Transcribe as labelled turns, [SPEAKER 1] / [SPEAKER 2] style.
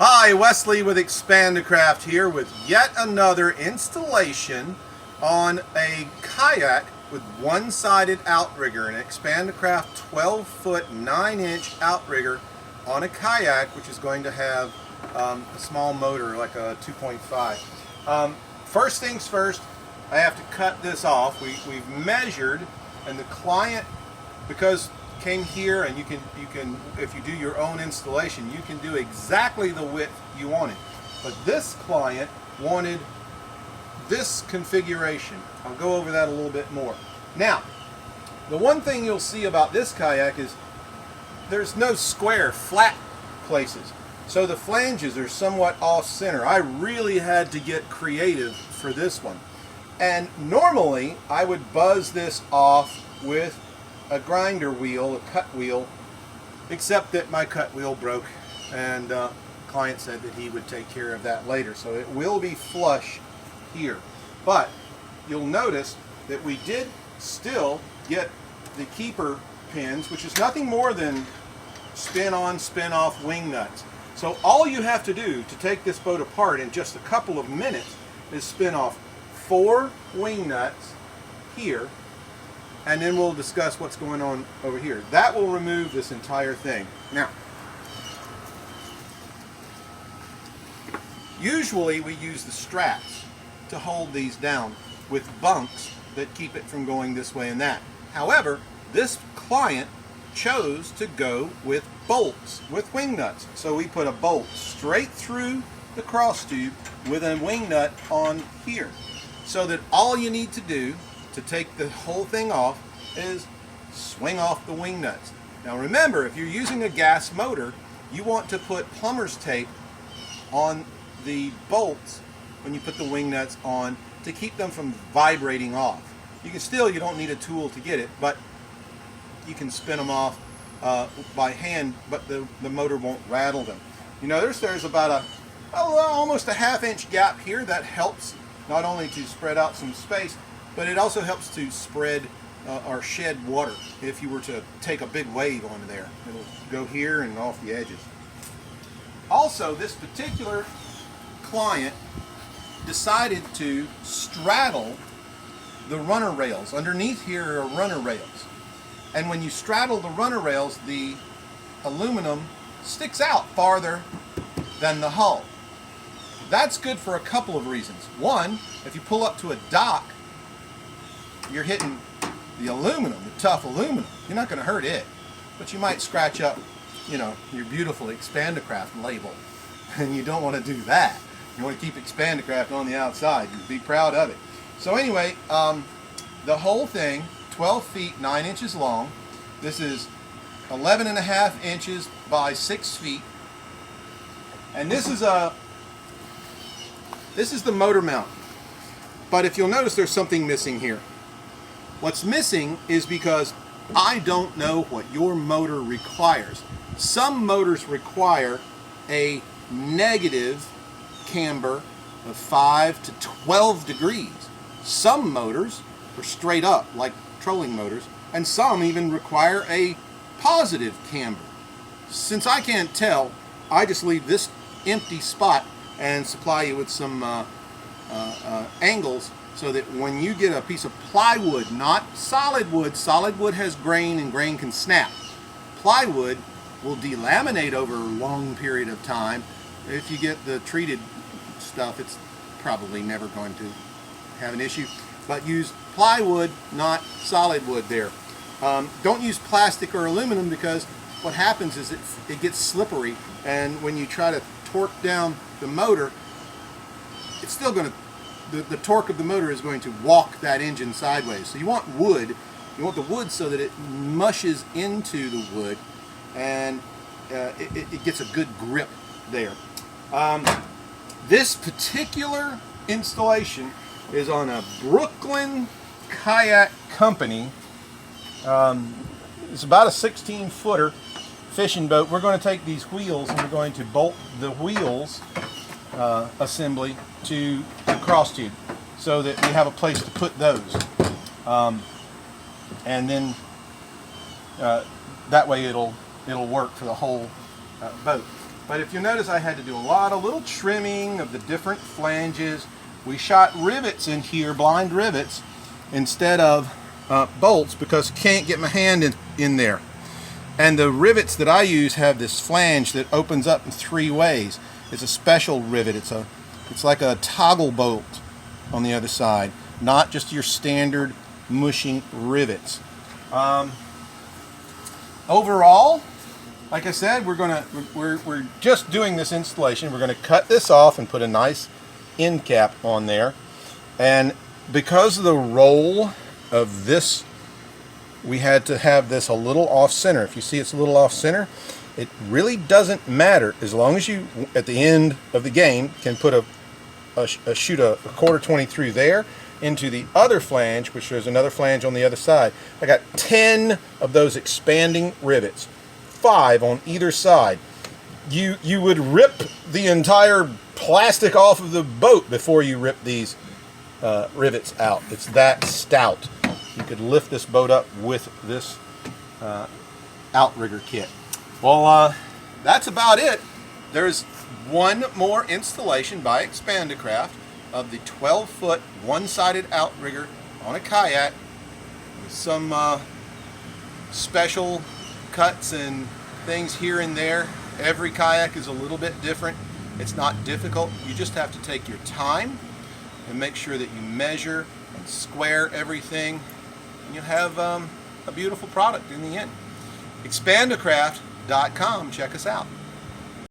[SPEAKER 1] Hi, Wesley with Expandacraft here with yet another installation on a kayak with one-sided outrigger, an Expandacraft 12-foot 9-inch outrigger on a kayak, which is going to have a small motor like a 2.5. First things first, I have to cut this off. We've measured, and the client, because came here, and you can if you do your own installation, you can do exactly the width you wanted. But this client wanted this configuration. I'll go over that a little bit more. Now, the one thing you'll see about this kayak is there's no square, flat places. So the flanges are somewhat off center. I really had to get creative for this one. And normally I would buzz this off with a grinder wheel, a cut wheel, except that my cut wheel broke, and client said that he would take care of that later, so it will be flush here. But you'll notice that we did still get the keeper pins, which is nothing more than spin on, spin off wing nuts. So all you have to do to take this boat apart in just a couple of minutes is spin off 4 wing nuts here, and then we'll discuss what's going on over here. That will remove this entire thing. Now, usually we use the straps to hold these down with bunks that keep it from going this way and that. However, this client chose to go with bolts with wing nuts. So we put a bolt straight through the cross tube with a wing nut on here, so that all you need to do to take the whole thing off is swing off the wing nuts. Now remember, if you're using a gas motor, you want to put plumber's tape on the bolts when you put the wing nuts on to keep them from vibrating off. You don't need a tool to get it, but you can spin them off by hand, but the motor won't rattle them. You notice there's about almost a ½ inch gap here. That helps not only to spread out some space, but it also helps to spread or shed water. If you were to take a big wave onto there, it'll go here and off the edges. Also, this particular client decided to straddle the runner rails. Underneath here are runner rails, and when you straddle the runner rails, the aluminum sticks out farther than the hull. That's good for a couple of reasons. One, if you pull up to a dock, you're hitting the aluminum, the tough aluminum. You're not going to hurt it, but you might scratch up, your beautiful Expandacraft label, and you don't want to do that. You want to keep Expandacraft on the outside and be proud of it. So anyway, the whole thing, 12 feet 9 inches long. This is 11.5 inches by 6 feet, and this is the motor mount. But if you'll notice, there's something missing here. What's missing is because I don't know what your motor requires. Some motors require a negative camber of 5 to 12 degrees. Some motors are straight up, like trolling motors, and some even require a positive camber. Since I can't tell, I just leave this empty spot and supply you with some angles, so that when you get a piece of plywood, not solid wood has grain, and grain can snap. Plywood will delaminate over a long period of time. If you get the treated stuff, it's probably never going to have an issue. But use plywood, not solid wood there. Don't use plastic or aluminum, because what happens is it gets slippery, and when you try to torque down the motor, it's still going to, the torque of the motor is going to walk that engine sideways. So you want wood. You want the wood so that it mushes into the wood, and it gets a good grip there. This particular installation is on a Brooklyn kayak company. It's about a 16-footer fishing boat. We're going to take these wheels and we're going to bolt the wheels assembly to the cross tube, so that we have a place to put those, and then that way it'll work for the whole boat. But if you notice, I had to do a lot of little trimming of the different flanges. We shot rivets in here, blind rivets, instead of bolts, because I can't get my hand in there. And the rivets that I use have this flange that opens up in 3 ways. It's a special rivet. It's like a toggle bolt on the other side, not just your standard mushing rivets. Overall, like I said, we're just doing this installation. We're gonna cut this off and put a nice end cap on there. And because of the roll of this, we had to have this a little off center. If you see it's a little off center, it really doesn't matter as long as you, at the end of the game, can put shoot a quarter 20 through there into the other flange, which there's another flange on the other side. I got 10 of those expanding rivets, 5 on either side. You would rip the entire plastic off of the boat before you rip these rivets out. It's that stout. You could lift this boat up with this Outrigger kit. Well, that's about it. There's one more installation by Expandacraft of the 12-foot one-sided Outrigger on a kayak with some special cuts and things here and there. Every kayak is a little bit different. It's not difficult. You just have to take your time and make sure that you measure and square everything, and you'll have a beautiful product in the end. Expandacraft.com. Check us out.